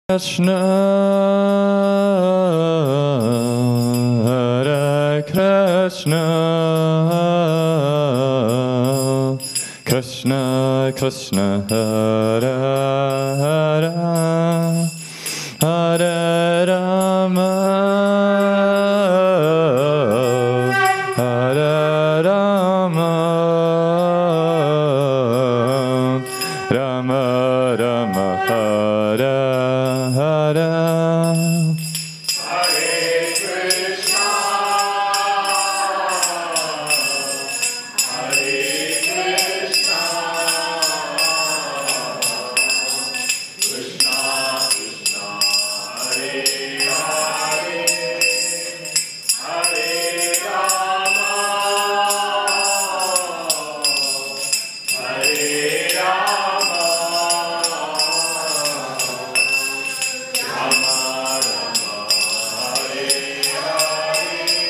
Krishna, Hare Krishna, Krishna Krishna, Hare Hare, Hare Rama, Hare Rama, Rama Rama, Hare Hare.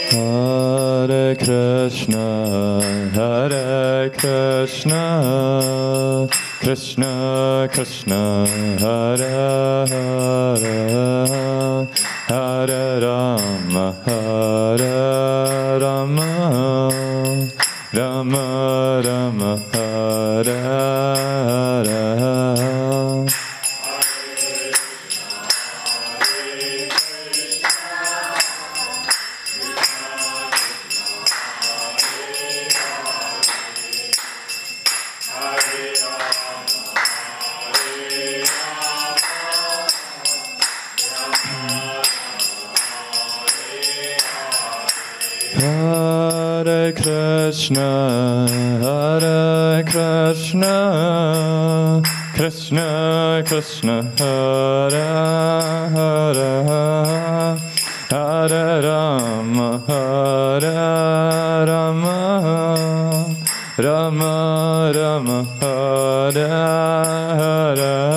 Hare Krishna, Hare Krishna, Krishna Krishna, Hare Hare, Hare Rama, Hare Rama, Rama Rama, Hare Hare. Hare Krishna, Hare Krishna, Krishna Krishna, Hare Hare, Hare Rama, Hare Rama, Rama Rama, Hare Hare.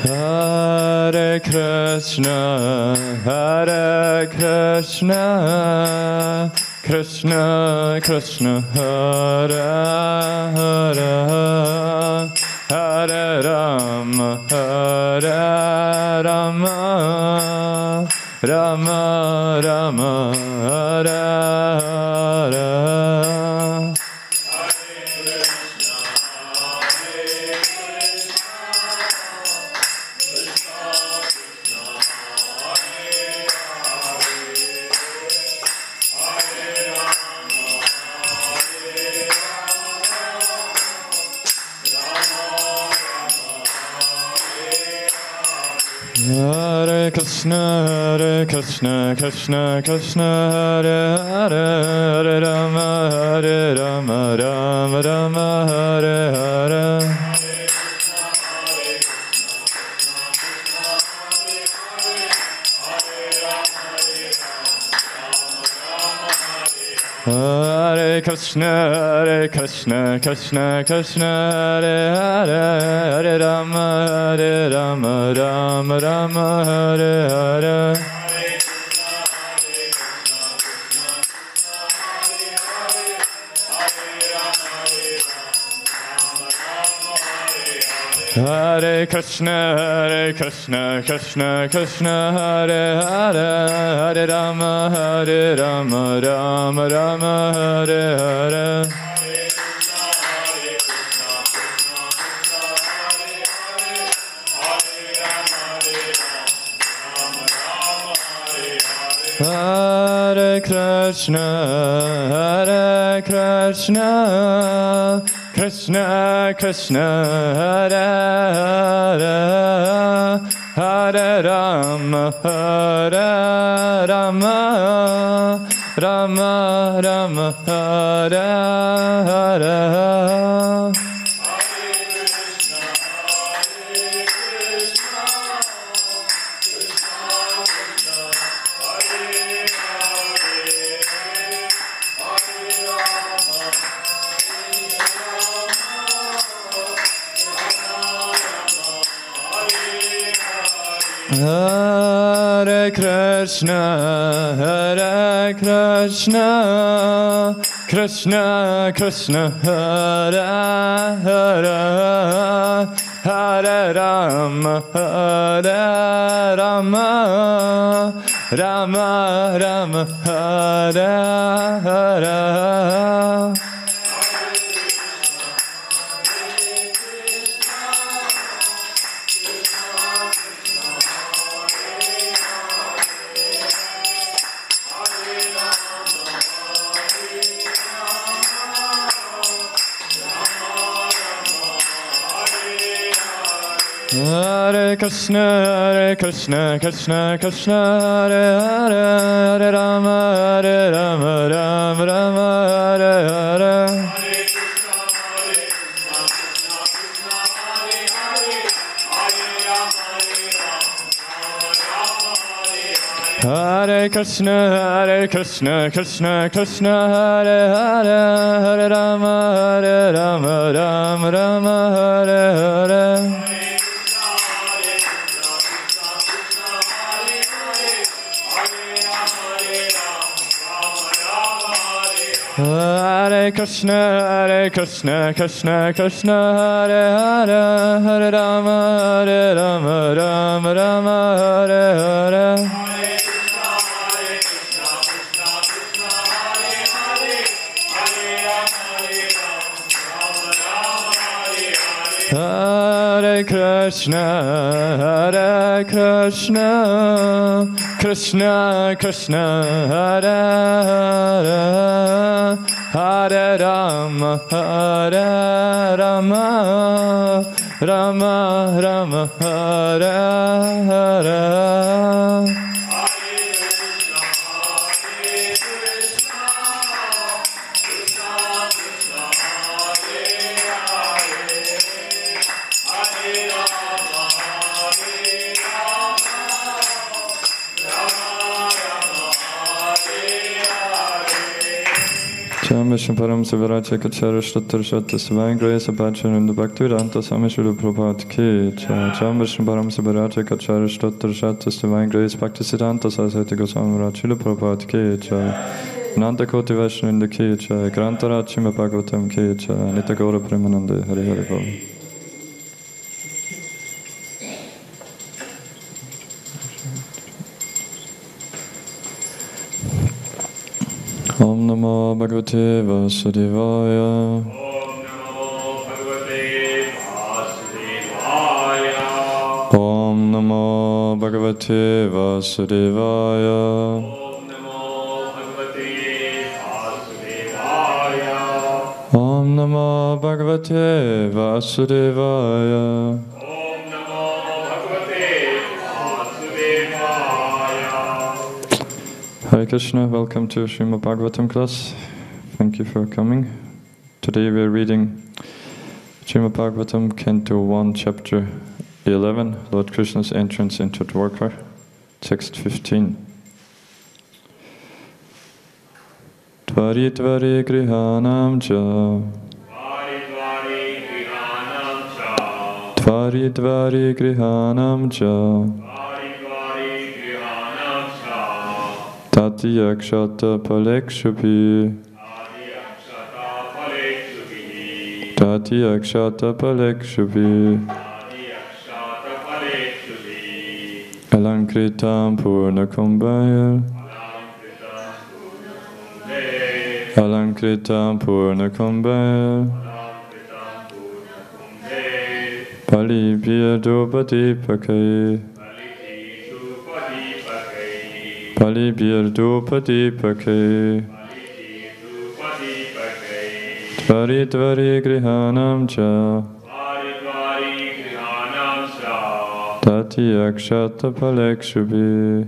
Hare Krishna, Hare Krishna, Krishna Krishna, Hare Hare, Hare Rama, Hare Rama, Rama Rama, Hare Hare. Hare Krishna, Hare Krishna, Krishna Krishna, Hare Hare, Hare Rama, Hare Rama, Rama Rama, Hare Hare. Hare Krishna, Hare Krishna, Krishna Krishna, Hare Hare, Hare Rama, Hare Rama, Rama Rama, Hare Hare. Hare Krishna, Hare Krishna, Krishna Krishna, Hare Hare, Hare Rama, Hare Rama, Rama Rama, Hare Hare. Hare Krishna, Hare Krishna, Krishna Krishna, Hare Hare, Hare Rama, Hare Rama, Rama Rama, Hare Hare. Hare Krishna, Krishna Krishna, Hare Hare, Hare Rama, Rama Rama, Hare Hare. Hare Krishna, Krishna Krishna, Hare Hare, Hare Rama, Rama Rama, Hare Hare. Hare Krishna, Krishna Krishna, Hare Hare, Hare Rama, Rama Rama, Hare Hare. Hare Krishna, Krishna Krishna, Hare Hare, Hare Rama, Rama Rama, Hare Hare. Hare Krishna, Krishna Krishna, Hare Hare, Hare Rama, Rama Rama, Hare Hare. Vishnu Param Sivaracha Kachara Shrattar Shatta Divine Grace of Bachelor in the Bhaktivedanta Swami Srila Prabhupada Ki Jai. Vishnu Param Sivaracha Kachara Shrattar Shatta Divine Grace Bhaktisiddhanta Saraswati Goswami Maharaj Srila Prabhupada Ki Jai. Nanda Koti Vaishnav in the Ki Jai. Grantara Chima Bhagavatam Ki Jai. Nitya Gaura Premanande Hari Hari Bol. Om Namo Bhagavate Vasudevaya. Om Namo Bhagavate Vasudevaya. Om Namo Bhagavate Vasudevaya. Hare Krishna, welcome to Srimad Bhagavatam class. Thank you for coming. Today we are reading Srimad Bhagavatam, Canto 1, Chapter 11, Lord Krishna's entrance into Dwarka, text 15. Dvari dvari grihanam cha. Dvari dvari grihanam cha. Tati yakshata palekshubi. Tati yakshata palekshubi. Alankritam purna kumbhaya. Alankritam purna kumbhaya. Palibhya dupadipakai. Palibhya dupadipakai. Dvari dvari grihanam cha. Tati yakshata palekshubi.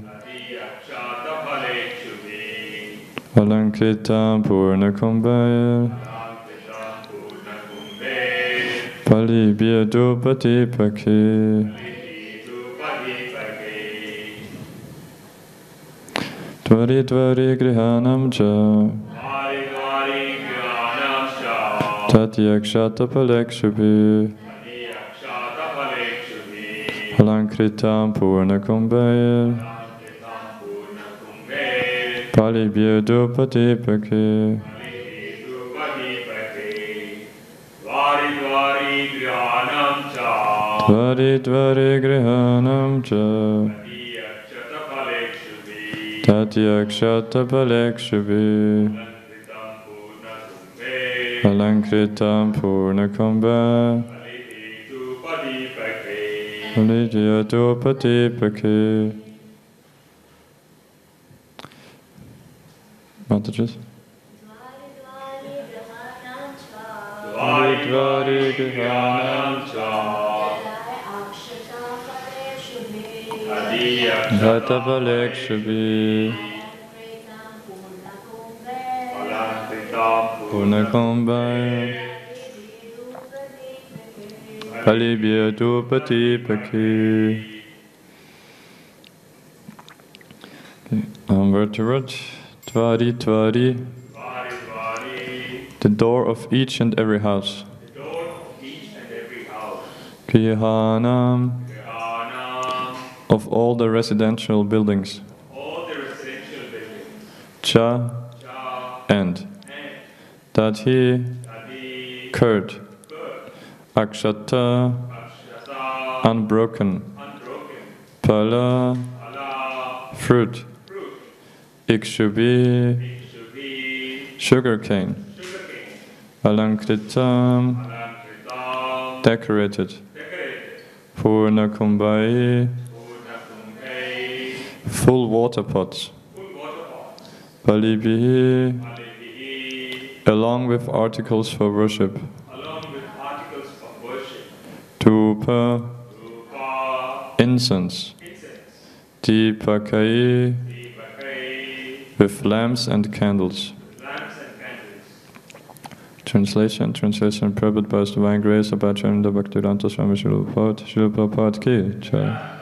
Alankritam purna kumbhaya. Palibhya dupadipakai. Dvari dvari grihanam cha. Tati yakshata palekshubi. Alankritam Purnakumbhaya Palibhya Dupatipake Dvari Dvari Grihanam Cha Tatyakshata Palekshubi Alankritam Purnakumbha Palibhya Dupatipake. Matajas? Dvari Grihanam Dhata Palekshubi Purnakumbhaya Palibhya Dupatipake. Word to word. Dvari Dvari. The door of each and every house. Grihanam. Of all the residential buildings. Cha. And. That he. Curd. Akshata. Unbroken. Pala. Fruit. Ikshubi. Sugarcane. Alankritam. Decorated. Purnakumbhai. Full water pots. Palibhi. Along with articles for worship. Tupa. Incense. Deepakai. With lamps and candles. Translation Prabhupada by His Divine Grace of Bhaktivinoda Bhaktivedanta Swami Srila Prabhupada Ki Jai.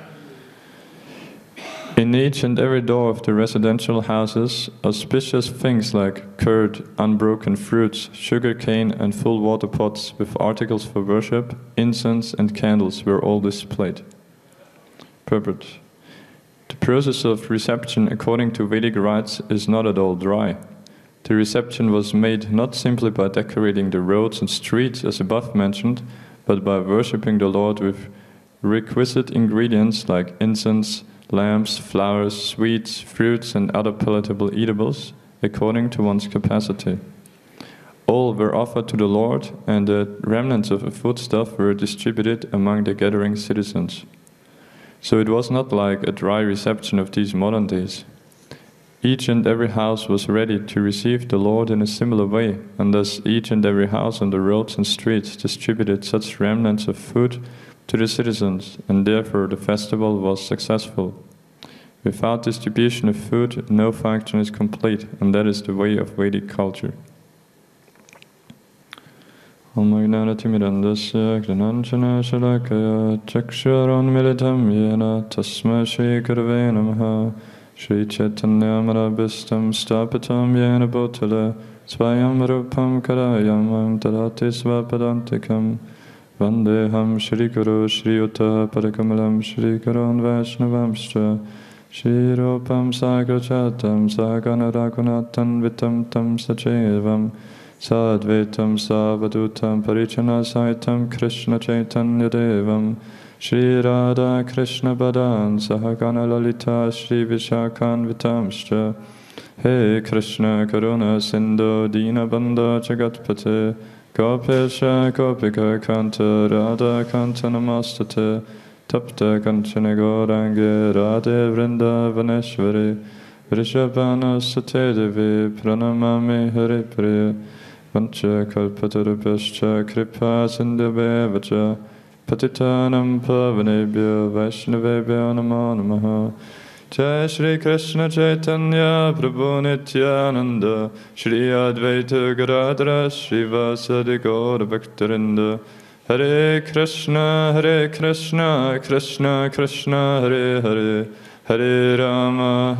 In each and every door of the residential houses, auspicious things like curd, unbroken fruits, sugar cane, and full water pots with articles for worship, incense, and candles were all displayed. Purport. The process of reception according to Vedic rites is not at all dry. The reception was made not simply by decorating the roads and streets as above mentioned, but by worshipping the Lord with requisite ingredients like incense, lamps, flowers, sweets, fruits, and other palatable eatables, according to one's capacity. All were offered to the Lord, and the remnants of the foodstuff were distributed among the gathering citizens. So it was not like a dry reception of these modern days. Each and every house was ready to receive the Lord in a similar way, and thus each and every house on the roads and streets distributed such remnants of food to the citizens, and therefore the festival was successful. Without distribution of food, no function is complete, and that is the way of Vedic culture. Om Gnanatimidandasya Gnananjana Shalakaya Chaksharon Militam Yena Tasma Shri Gurave Namaha Shri Chaitanya Marabhistam Stapitam Yena Bhutala Svayam Rupam Karayamam Tadati Svapadantikam Vandeham Shri Guru Shri Uta Padakamalam Shri Gurun Vaishnavamscha Shri Rupam Sagrachatam Sagana Raghunathan Vitam Tam Sachevam Sadvetam Savadutam Parichana Saitam Krishna Chaitanya Devam Shri Radha Krishna Badan Sahagana Lalita Shri Vishakhan Vitamscha He Krishna Karuna Sindhu Dina Bandha Jagatpate Gopesha Gopika Kanta Radha Kanta Namastate Tapta Kanchana Gaurange Radhe Vrinda Vaneshwari Vrishabhana Sate Devi Pranamami Hari Priya Vancha Kalpatarupascha Kripa Sindhavevacha Patitanam Pavanebhyo Vaishnavebhyo Namo Namaha Jai Shri Krishna Chaitanya Prabhu Nityananda Shri Advaita Gadadhara Shri Vasadi Gaura Bhaktarinda Hare Krishna Krishna Krishna Hare Hare Hare Rama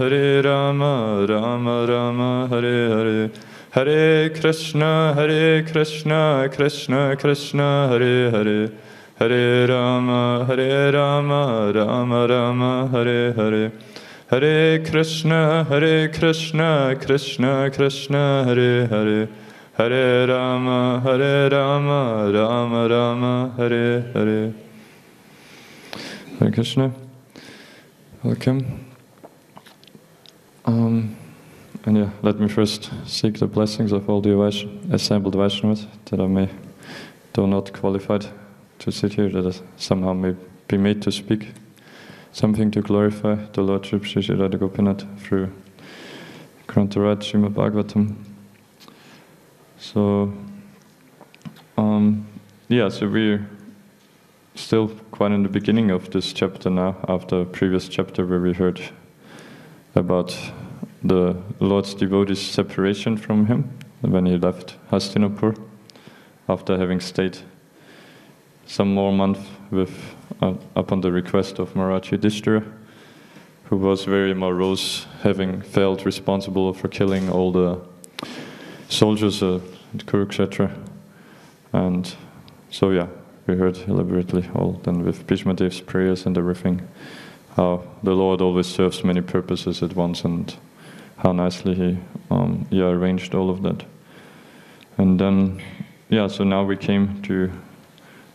Rama Rama Hare Hare Hare Krishna Krishna Krishna Hare Hare Hare Rama, Rama Rama, Hare Hare. Hare Krishna, Krishna Krishna, Hare Hare. Hare Rama, Rama Rama, Hare Hare. Hare Krishna. Welcome. And yeah, let me first seek the blessings of all the assembled Vaishnavas, that I may, though not qualified to sit here, that I somehow may be made to speak something to glorify the Lordship Sri Sri Radha Gopinath through Grantaraj Srimad Bhagavatam. So, yeah, so we're still quite in the beginning of this chapter now, after a previous chapter where we heard about the Lord's devotee's separation from him when he left Hastinapur, after having stayed some more months with, upon the request of Maharaj Yudhishthira, who was very morose, having felt responsible for killing all the soldiers at Kurukshetra. And so yeah, we heard elaborately all then with Bhishma Dev's prayers and everything, how the Lord always serves many purposes at once, and how nicely he arranged all of that. And then, yeah, so now we came to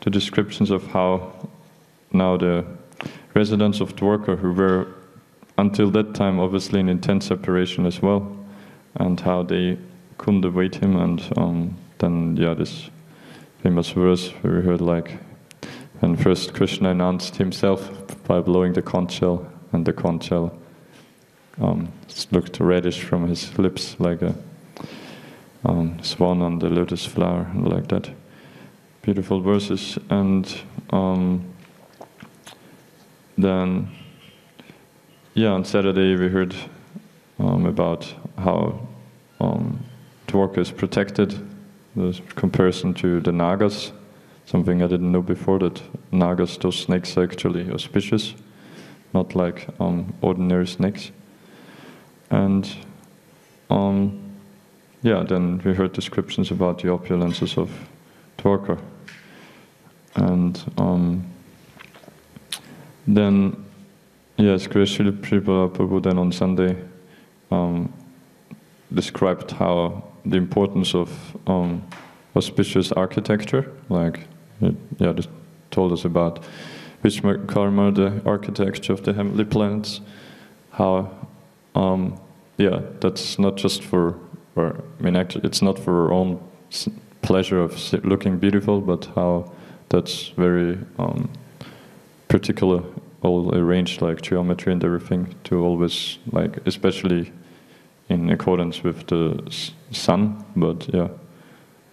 the descriptions of how now the residents of Dwarka, who were until that time obviously in intense separation as well, and how they couldn't await him, and then, yeah, this famous verse where we heard, like, when first Krishna announced himself by blowing the conch shell, and the conch shell looked reddish from his lips, like a swan on the lotus flower, and like that. Beautiful verses. And then, yeah, on Saturday we heard about how Dwarka is protected, the comparison to the Nagas, something I didn't know before, that Nagas, those snakes, are actually auspicious, not like ordinary snakes. And yeah, then we heard descriptions about the opulences of Dwarka. And then, yes, Srila Prabhupada Prabhu then on Sunday described how the importance of auspicious architecture, like, yeah, just told us about Vishwakarma, the architecture of the heavenly planets, how, yeah, that's not just for, I mean, actually, it's not for our own pleasure of looking beautiful, but how that's very particular, all arranged like geometry and everything, to always, like, especially in accordance with the sun, but yeah,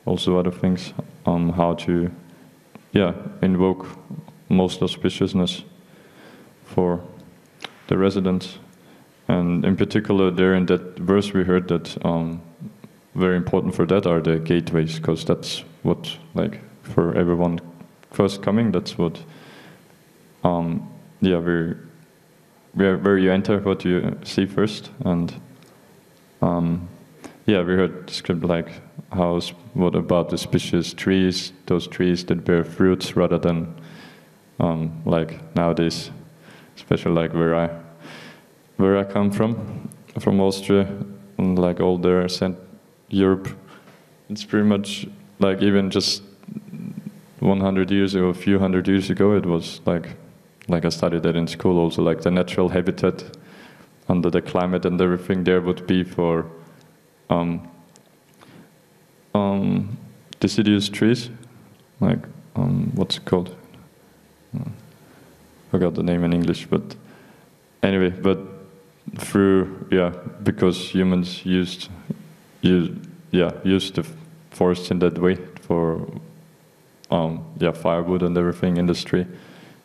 also other things, how to, yeah, invoke most auspiciousness for the residents. And in particular, there in that verse we heard that very important for that are the gateways, because that's what, like, for everyone first coming, that's what, yeah, where you enter, what you see first. And yeah, we heard described like what about the species trees, those trees that bear fruits, rather than like nowadays, especially like where I come from Austria, and like all there Europe, it's pretty much like even just 100 years ago, a few hundred years ago, it was like I studied that in school also, like the natural habitat under the climate and everything there would be for deciduous trees, like what's it called? Forgot the name in English, but anyway, but through, yeah, because humans used the forests in that way for yeah, firewood and everything, industry.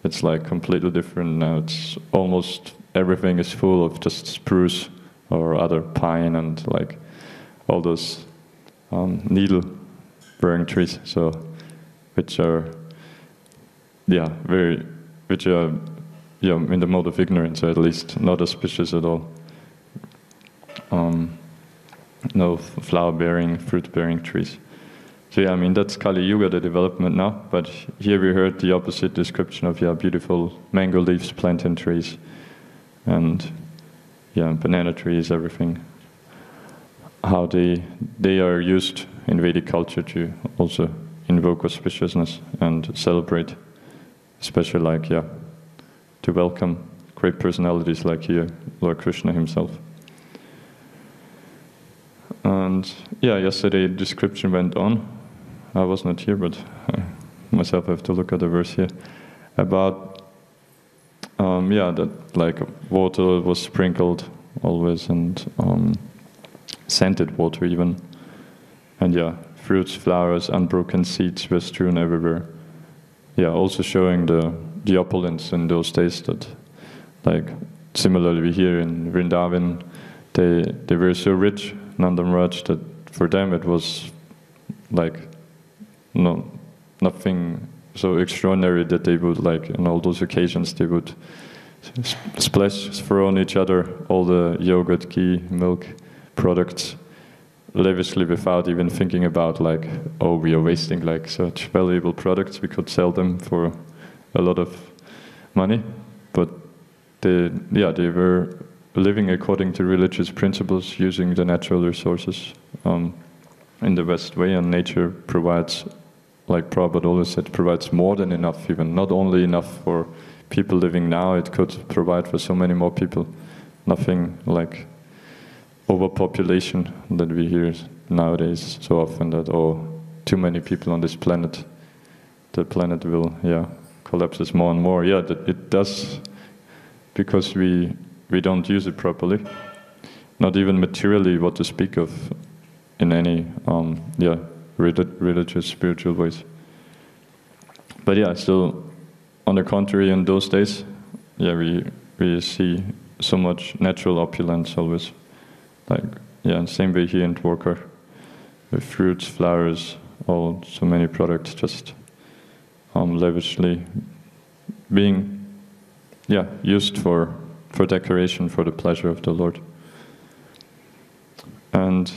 It's like completely different now. It's almost everything is full of just spruce or other pine and like all those needle-bearing trees. So, which are, yeah, which are, yeah, in the mode of ignorance, or at least not auspicious at all. No flower-bearing, fruit-bearing trees. So yeah, I mean, that's Kali Yuga, the development now, but here we heard the opposite description of, yeah, beautiful mango leaves, plantain trees, and yeah, banana trees, everything. How they are used in Vedic culture to also invoke auspiciousness and celebrate, especially like, yeah, to welcome great personalities like here, Lord Krishna himself. And yeah, yesterday the description went on. I was not here, but I myself have to look at the verse here about that like water was sprinkled always, and scented water even, and yeah, fruits, flowers, unbroken seeds were strewn everywhere. Yeah, also showing the opulence in those days, that like similarly here in Vrindavan, they were so rich, Nanda Maharaj, that for them it was like nothing so extraordinary that they would, like, on all those occasions, they would throw on each other all the yogurt, ghee, milk products lavishly without even thinking about, like, oh, we are wasting like such valuable products, we could sell them for a lot of money. But they were living according to religious principles, using the natural resources in the best way, and nature provides, like Prabhupada always said, provides more than enough, even not only enough for people living now, it could provide for so many more people. Nothing like overpopulation that we hear nowadays so often, that, oh, too many people on this planet, the planet will, collapses more and more. Yeah, it does, because we don't use it properly, not even materially, what to speak of in any religious, spiritual ways. But yeah, still, on the contrary, in those days, we see so much natural opulence always. Like, same way here in Dwarka, with fruits, flowers, so many products just lavishly being, used for decoration, for the pleasure of the Lord. And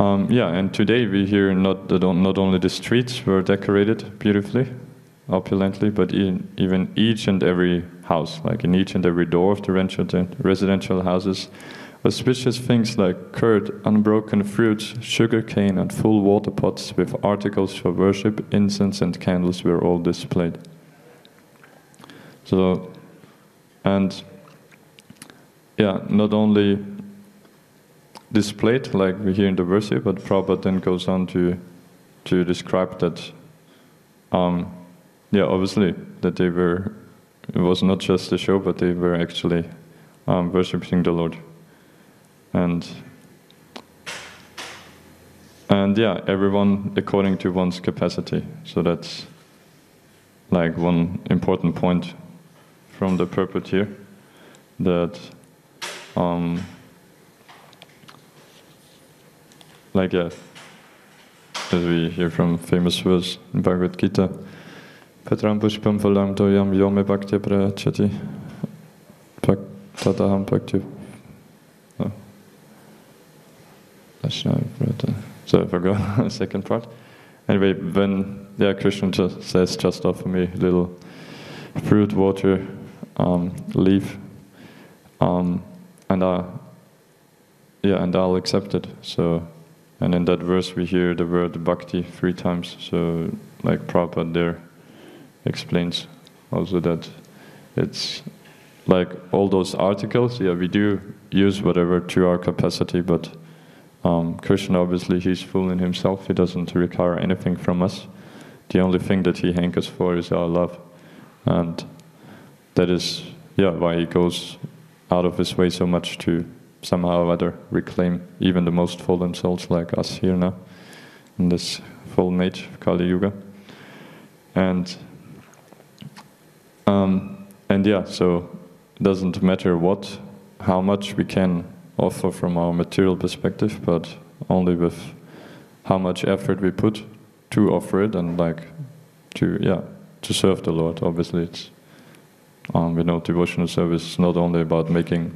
and today we hear not only the streets were decorated beautifully, opulently, but even each and every house, like in each and every door of the residential houses, auspicious things like curd, unbroken fruits, sugar cane, and full water pots with articles for worship, incense, and candles were all displayed. So, and not only displayed like we hear in the verse here, but Prabhupada then goes on to describe that, obviously, that it was not just a show, but they were actually worshipping the Lord. And everyone according to one's capacity. So that's like one important point from the purport here, that as we hear from famous verse in Bhagavad Gita, Patram pushpam phalam toyam yome bhaktya prayachati tataham bhaktya. So I forgot the second part. Anyway, when Krishna just says, just offer me a little fruit, water, leaf, and I'll accept it. So, and in that verse we hear the word bhakti 3 times. So, like Prabhupada there explains also that it's like all those articles. We do use whatever to our capacity, but Krishna, obviously, he's full in himself. He doesn't require anything from us. The only thing that he hankers for is our love. And that is, why he goes out of his way so much to somehow or other reclaim even the most fallen souls like us here now, in this fallen age of Kali Yuga. And so it doesn't matter how much we can offer from our material perspective, but only with how much effort we put to offer it, and to serve the Lord. Obviously, it's we know devotional service is not only about making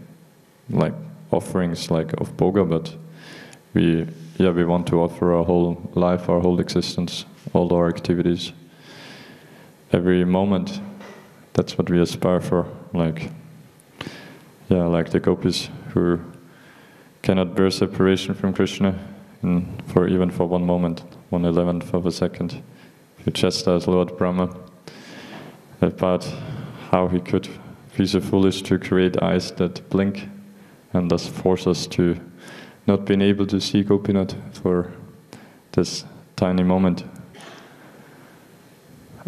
like offerings like of bhoga, but we we want to offer our whole life, our whole existence, all our activities, every moment. That's what we aspire for. Like the gopis who cannot bear separation from Krishna even for one moment, 1/11th of a second. Who chastised Lord Brahma about how he could be so foolish to create eyes that blink and thus force us to not being able to see Gopinath for this tiny moment.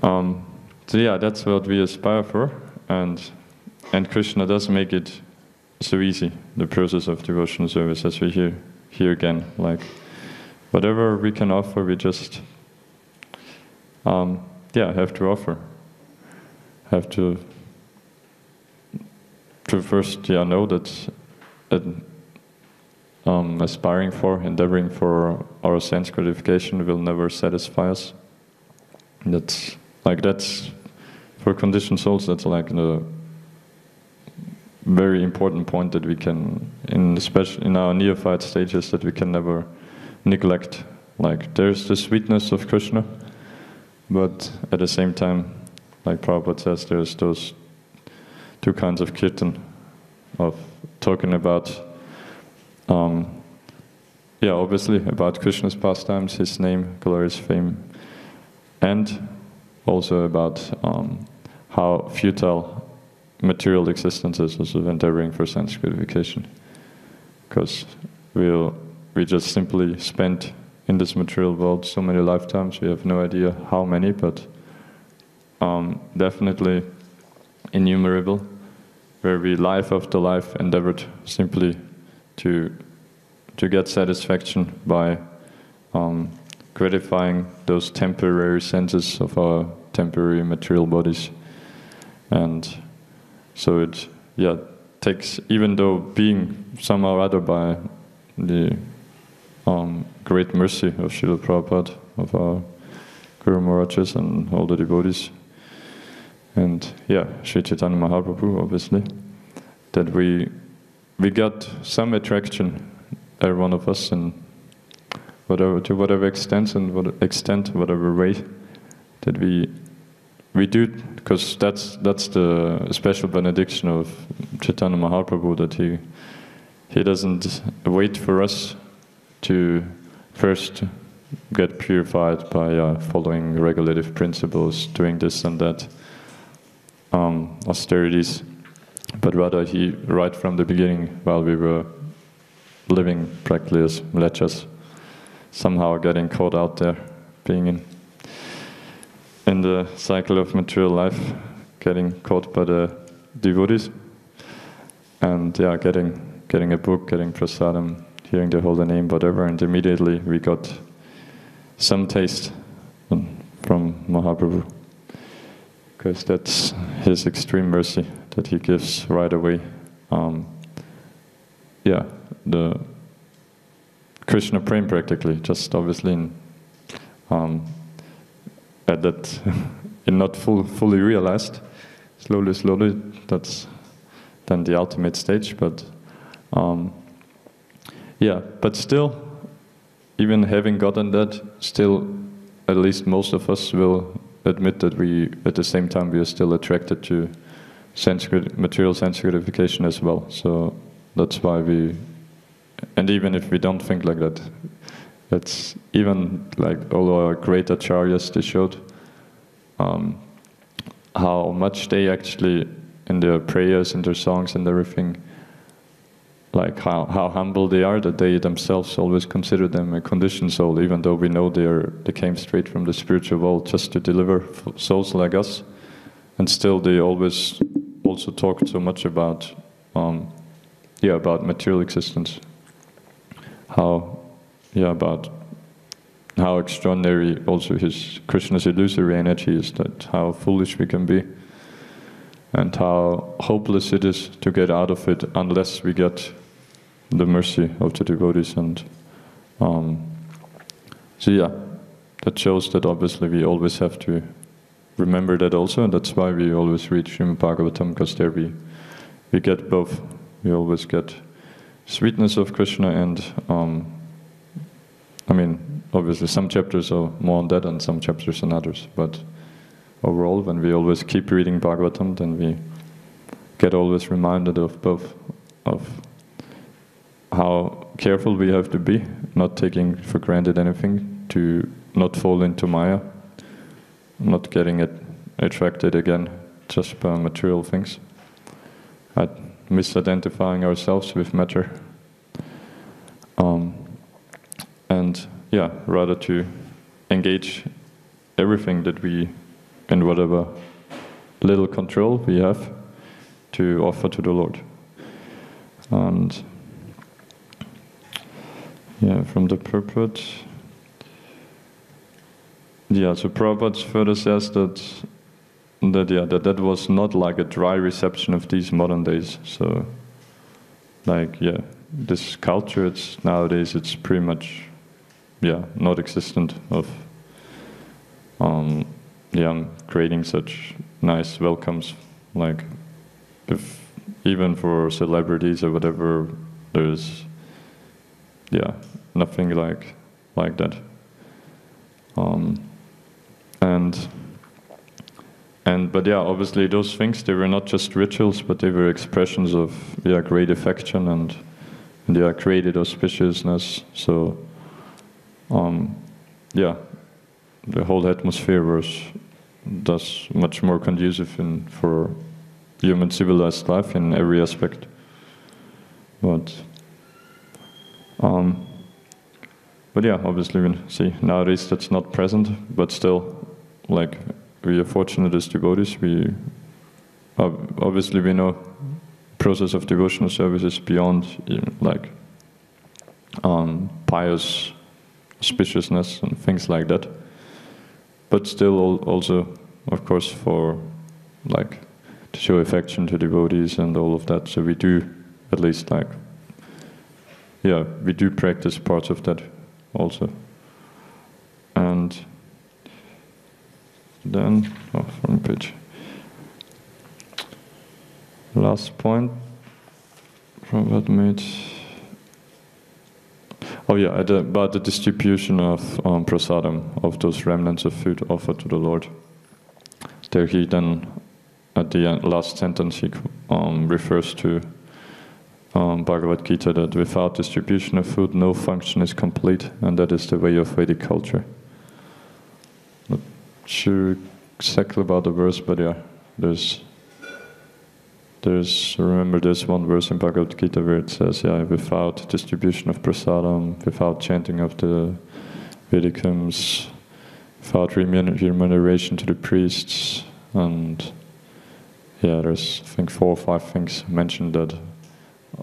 So yeah, that's what we aspire for, and Krishna does make it so easy, the process of devotional service, as we hear again. Like, whatever we can offer, we just have to offer. Have to first know that aspiring for, endeavoring for our sense gratification will never satisfy us. That's for conditioned souls, that's like the very important point that we can, especially in our neophyte stages, that we can never neglect. Like, there's the sweetness of Krishna, but at the same time, like Prabhupada says, there's those two kinds of kirtan, of talking about, obviously about Krishna's pastimes, his name, glorious fame, and also about how futile material existence is, also endeavoring for sense gratification. Because we just simply spent in this material world so many lifetimes, we have no idea how many, but definitely innumerable, where we life after life endeavored simply to get satisfaction by gratifying those temporary senses of our temporary material bodies. And so it takes, even though being somehow or other by the great mercy of Srila Prabhupada, of our Guru Maharajas and all the devotees, and Sri Chaitanya Mahaprabhu, obviously, that we got some attraction, every one of us, and to whatever extent and whatever way, that we do, because that's the special benediction of Chaitanya Mahaprabhu, that he doesn't wait for us to first get purified by following regulative principles, doing this and that, austerities, but rather he, right from the beginning, while we were living practically as mlechas, somehow getting caught out there, being in the cycle of material life, getting caught by the devotees, and getting a book, getting prasadam, hearing the holy name, whatever, and immediately we got some taste from Mahaprabhu, because that's his extreme mercy that he gives right away. The Krishna prema practically, just obviously at that in not fully realized, slowly, that's then the ultimate stage, but but still, even having gotten that, still at least most of us will admit that we, at the same time, we are still attracted to material sense gratification as well. So that's why and even if we don't think like that, that's even like all our great acharyas, they showed how much they actually, in their prayers, in their songs and everything, like how humble they are, that they themselves always consider them a conditioned soul, even though we know they came straight from the spiritual world just to deliver souls like us, and still they always also talked so much about material existence, about how extraordinary also Krishna's illusory energy is, that how foolish we can be, and how hopeless it is to get out of it unless we get the mercy of the devotees. And that shows that obviously we always have to remember that also, and that's why we always read Srimad Bhagavatam, because there we get both. We always get sweetness of Krishna and I mean, obviously some chapters are more on that and some chapters on others, but overall, when we always keep reading Bhagavatam, then we get always reminded of both, of how careful we have to be, not taking for granted anything, to not fall into Maya, not getting attracted again just by material things, misidentifying ourselves with matter. And yeah, rather to engage everything that we, in whatever little control we have, to offer to the Lord. And yeah, from the purport, yeah, so Prabhupada further says that was not like a dry reception of these modern days. So, like, yeah, this culture, nowadays it's pretty much, yeah, not existent of, creating such nice welcomes, like, if even for celebrities or whatever, there's, yeah, nothing like that. But yeah, obviously those things, they were not just rituals, but they were expressions of, yeah, great affection and yeah, created auspiciousness. So, yeah, the whole atmosphere was thus much more conducive for human civilized life in every aspect. But yeah, obviously we see nowadays that's not present, but still, like, we are fortunate as devotees. We obviously we know process of devotional service is beyond, like, pious auspiciousness and things like that. But still, also, of course, for, like, to show affection to devotees and all of that. So we do, at least, like, yeah, we do practice parts of that also. And then, from page. Last point from what made. Oh yeah, about the distribution of prasadam, of those remnants of food offered to the Lord. There he then, at the last sentence, he refers to Bhagavad Gita, that without distribution of food, no function is complete, and that is the way of Vedic culture. Not sure exactly about the verse, but yeah, remember there's one verse in Bhagavad Gita where it says, yeah, without distribution of prasadam, without chanting of the Vedic hymns, without remuneration to the priests, and yeah, there's, I think, 4 or 5 things mentioned that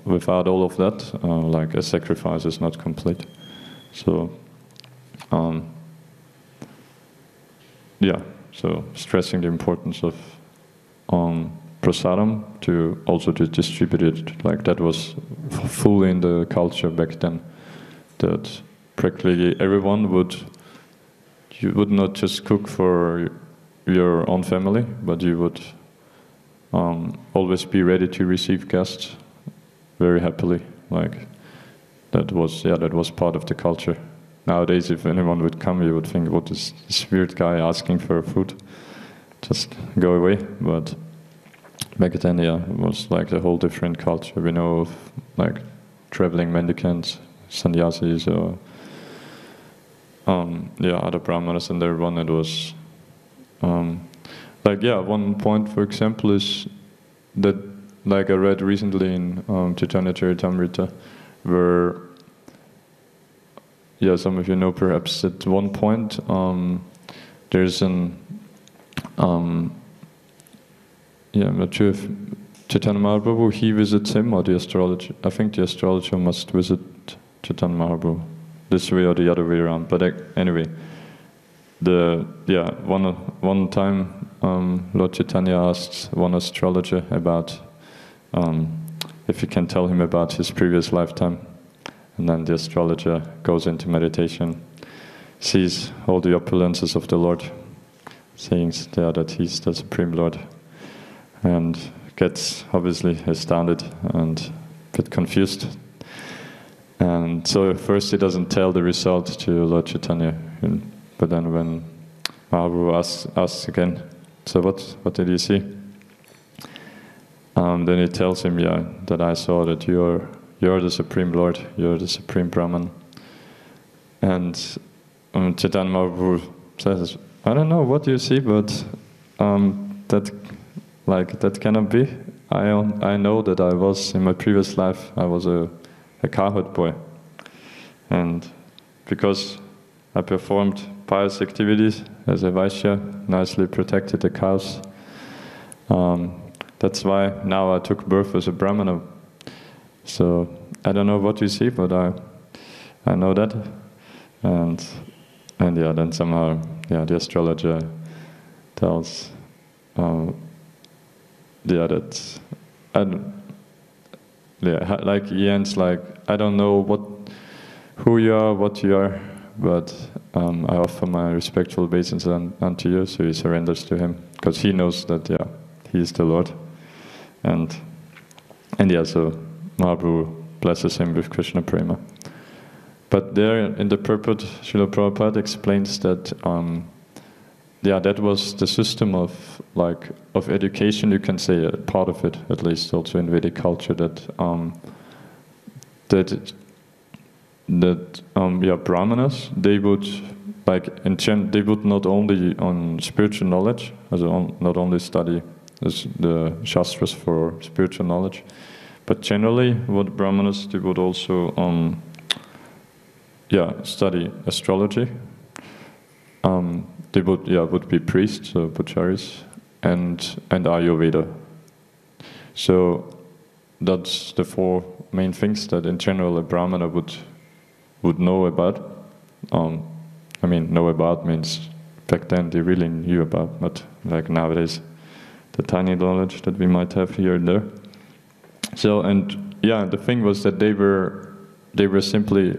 without all of that, like, a sacrifice is not complete. So, yeah, so stressing the importance of prasadam, to also to distribute it, like, that was fully in the culture back then, that practically everyone you would not just cook for your own family, but you would always be ready to receive guests very happily. Like, that was part of the culture. Nowadays, if anyone would come, you would think, what is this weird guy asking for food? Just go away. But back then, yeah, it was like a whole different culture. We know of, like, traveling mendicants, sannyasis, or other brahmanas, and everyone. It was like, yeah, one point, for example, is that, like, I read recently in Chaitanya Charitamrita, where, yeah, some of you know perhaps, at one point there's an I'm not sure if Chaitanya Mahaprabhu, he visits him, or the astrologer. I think the astrologer must visit Chaitanya Mahaprabhu, this way or the other way around. But anyway, one time Lord Chaitanya asked one astrologer about if he can tell him about his previous lifetime. And then the astrologer goes into meditation, sees all the opulences of the Lord, saying that he's the Supreme Lord, and gets obviously astounded and a bit confused. And so first he doesn't tell the result to Lord Chaitanya, but then when Mahaprabhu asks again, so what did you see? Then he tells him, yeah, that I saw that you're the Supreme Lord, you're the Supreme Brahman. And Chaitanya Mahaprabhu says, I don't know what you see, but that cannot be. I know that I was, in my previous life, I was a cowherd boy. And because I performed pious activities as a Vaishya, nicely protected the cows, that's why now I took birth as a Brahmana. So I don't know what you see, but I know that. And yeah, then somehow, yeah, the astrologer tells, that like he ends like, I don't know who you are, what you are, but I offer my respectful obeisance unto you. So he surrenders to him because he knows that, yeah, he is the Lord, and yeah, so Mahaprabhu blesses him with Krishna prema. But there in the purport, Srila Prabhupada explains that, yeah, that was the system of education, you can say, a part of it, at least also in Vedic culture, that Brahmanas, they would they would not only on spiritual knowledge, not only study the Shastras for spiritual knowledge, but generally what Brahmanas, they would also study astrology. They would be priests, so pujaris, and Ayurveda. So that's the four main things that in general a Brahmana would know about. Know about means back then they really knew about, not like nowadays, the tiny knowledge that we might have here and there. So, and yeah, the thing was that they were simply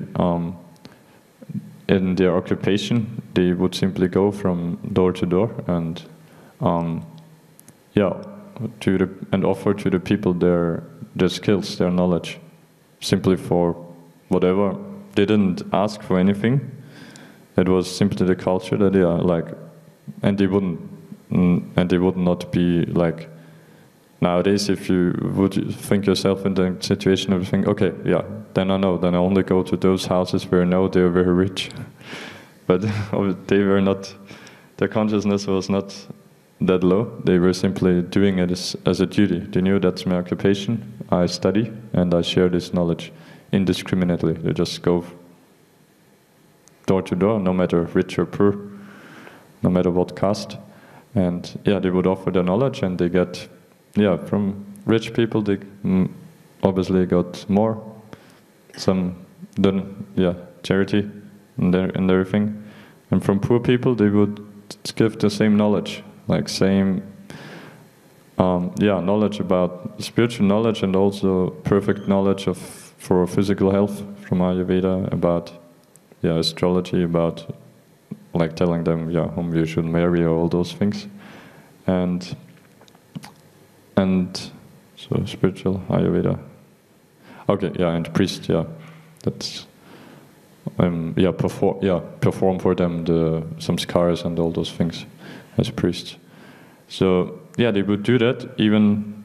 in their occupation, they would simply go from door to door and and offer to the people their skills, their knowledge, simply for whatever. They didn't ask for anything. It was simply the culture that and they would not be like nowadays. If you would think yourself in the situation of think, okay, yeah, then I know, then I only go to those houses where I know they're very rich. But they were not, their consciousness was not that low. They were simply doing it as a duty. They knew that's my occupation, I study, and I share this knowledge indiscriminately. They just go door to door, no matter rich or poor, no matter what caste. And yeah, they would offer their knowledge, and they get, from rich people they obviously got more, some done, charity and everything. And from poor people they would give the same knowledge, like same knowledge about spiritual knowledge, and also perfect knowledge for physical health from Ayurveda, about astrology, about like telling them whom you should marry, or all those things. And so spiritual Ayurveda. Okay, and priest, that's perform for them some scars and all those things as priests. So they would do that even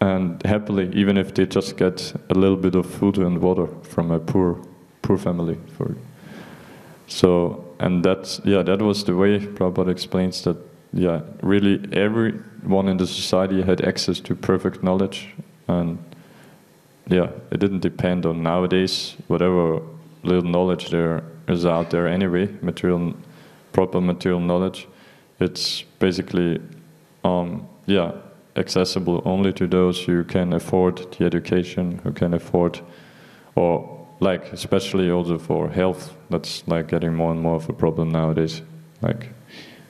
and happily, even if they just get a little bit of food and water from a poor family. That was the way Prabhupada explains that. Really everyone in the society had access to perfect knowledge, and it didn't depend on nowadays whatever little knowledge there is out there anyway, proper material knowledge. It's basically accessible only to those who can afford the education, who can afford, or like especially also for health. That's like getting more and more of a problem nowadays. Like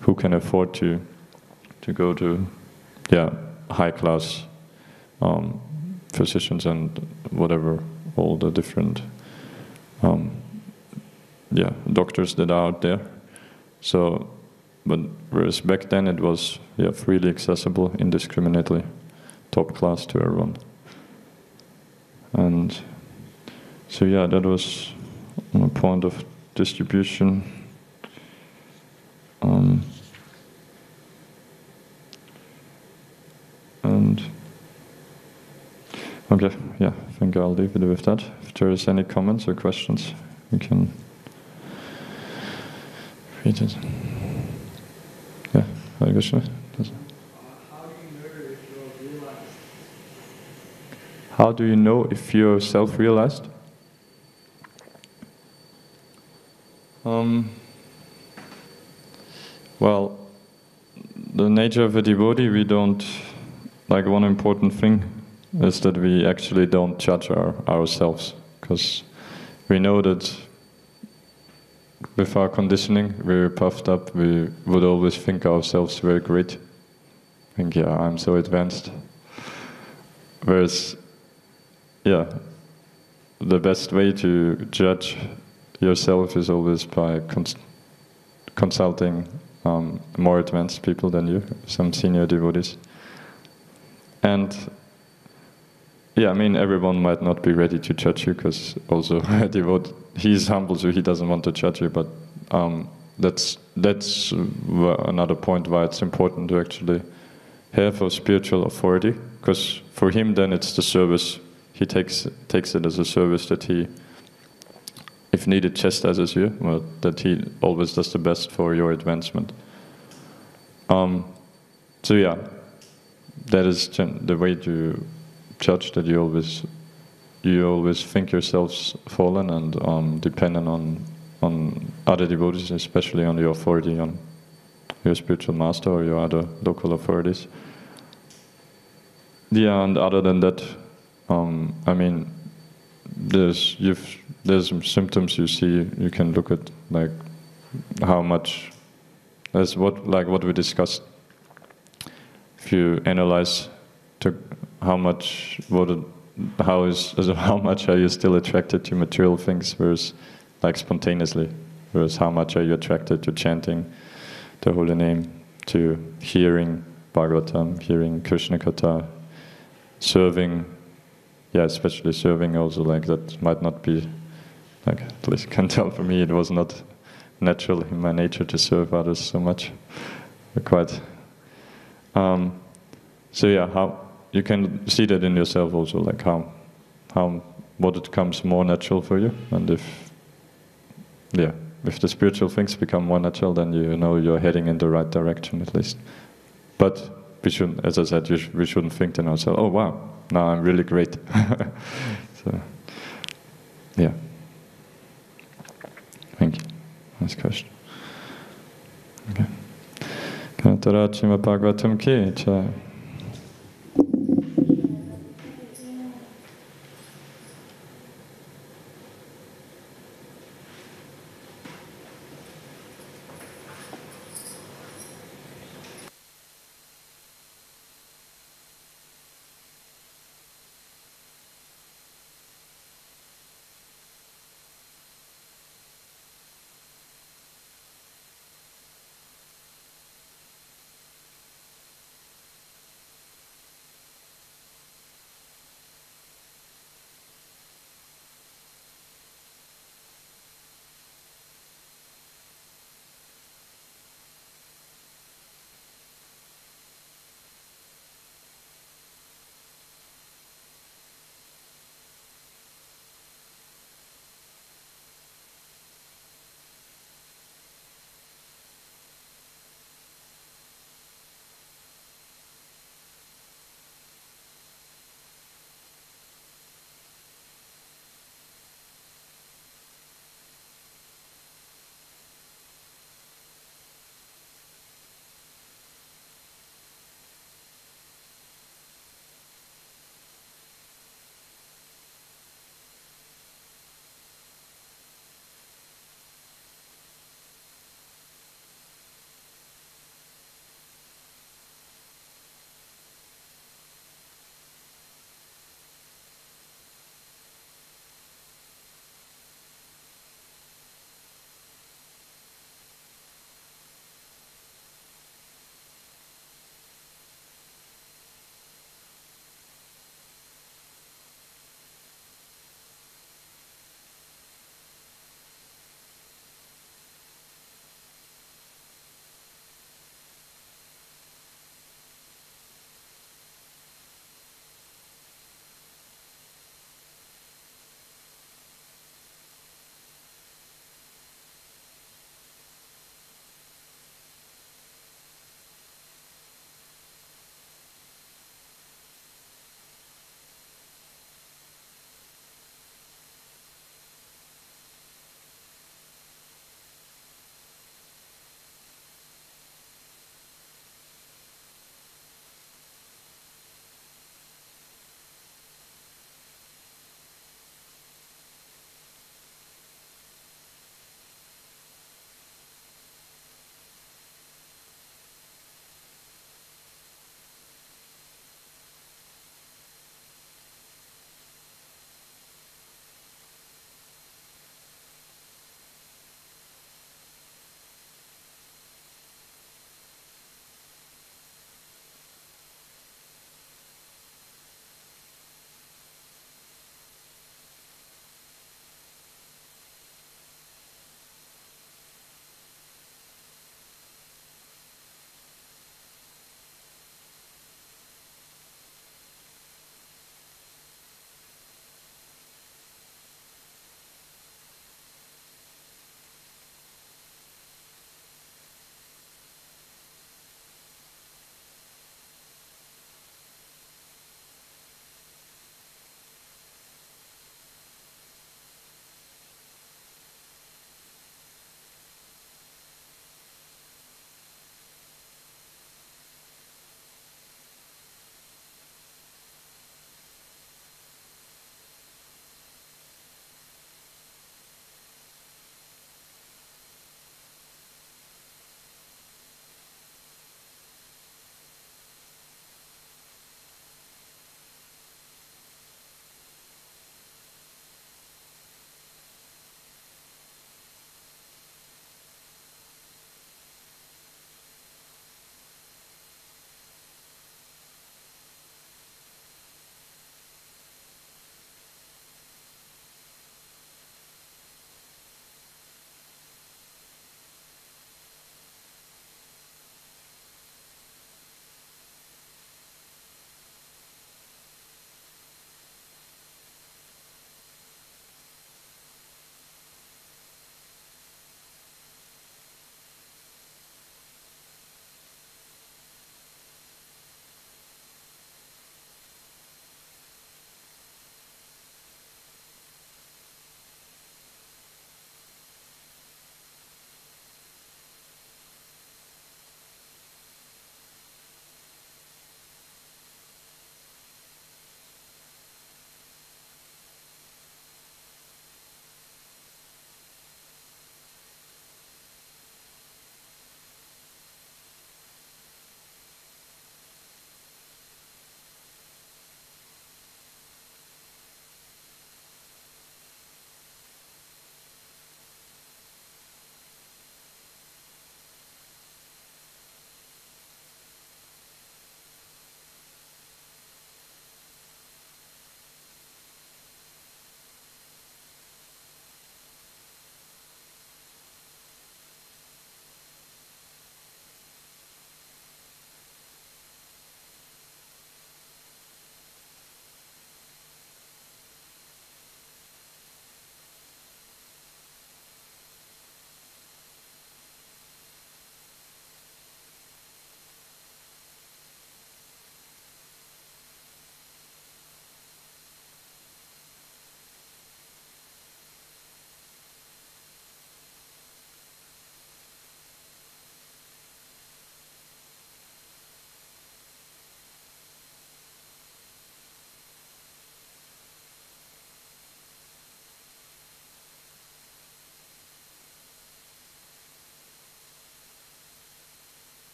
who can afford to go to high class physicians and whatever, all the different doctors that are out there. So, but whereas back then it was freely accessible, indiscriminately, top class to everyone. And So yeah, that was on a point of distribution. And okay, yeah, I think I'll leave it with that. If there is any comments or questions, we can read it. Yeah, Hare Krishna. How do you know if you're self-realized? Well, the nature of a devotee, we don't, like one important thing is that we actually don't judge ourselves, because we know that with our conditioning, we're puffed up, we would always think ourselves very great. Think, yeah, I'm so advanced. Whereas, yeah, the best way to judge yourself is always by consulting more advanced people than you, some senior devotees. And yeah, I mean, everyone might not be ready to judge you, because also a devotee, he's humble, so he doesn't want to judge you, but that's another point why it's important to actually have a spiritual authority, because for him then it's the service. He takes it as a service that he, if needed, chastises you, well, that he always does the best for your advancement. So yeah, that is the way to judge, that you always think yourselves fallen and dependent on other devotees, especially on the authority, on your spiritual master or your other local authorities. Yeah, and other than that, I mean, there's some symptoms you see. You can look at, like, how much, as what we discussed. If you analyze how much are you still attracted to material things, versus like spontaneously, versus how much are you attracted to chanting the holy name, to hearing Bhagavatam, hearing Krishna Katha, serving. Yeah, especially serving also, like, that might not be, like, at least I can tell for me, it was not natural in my nature to serve others so much. Quite. So yeah, how you can see that in yourself also, like what it becomes more natural for you, and if the spiritual things become more natural, then you know you're heading in the right direction at least. But we shouldn't, as I said, we shouldn't think to ourselves, oh wow, now I'm really great. So, yeah. Thank you. Nice question. Okay. Kantarachima Bhagavatam Ki.